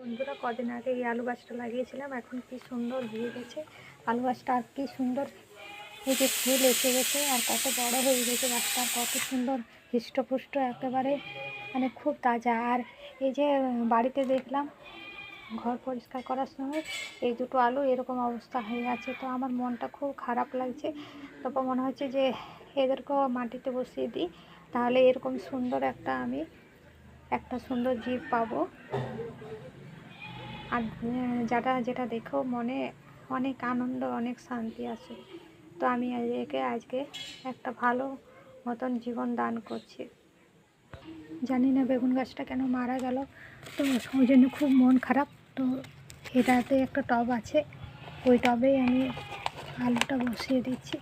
বন্ধুরা, কদিন আগে এই আলু গাছটা লাগিয়েছিলাম, এখন কি সুন্দর হয়ে গেছে আলু গাছটা। আর কি সুন্দর এই যে ফুল এসে গেছে, আর কত বড় হয়ে গেছে গাছটা, কত সুন্দর হৃষ্টপুষ্ট একেবারে, মানে খুব তাজা। আর এই যে বাড়িতে দেখলাম ঘর পরিষ্কার করার সময় এই দুটো আলু এরকম অবস্থা হয়ে আছে, তো আমার মনটা খুব খারাপ লাগছে। তারপর মনে হচ্ছে যে এদেরকেও মাটিতে বসিয়ে দিই, তাহলে এরকম সুন্দর আমি একটা সুন্দর জীব পাবো। আর যেটা দেখেও মনে অনেক আনন্দ, অনেক শান্তি আসে। তো আমি একে আজকে একটা ভালো মতন জীবন দান করছি। জানি না বেগুন গাছটা কেন মারা গেল, তো ওই জন্য খুব মন খারাপ। তো এটাতে একটা টব আছে, ওই টবেই আমি আলুটা বসিয়ে দিচ্ছি।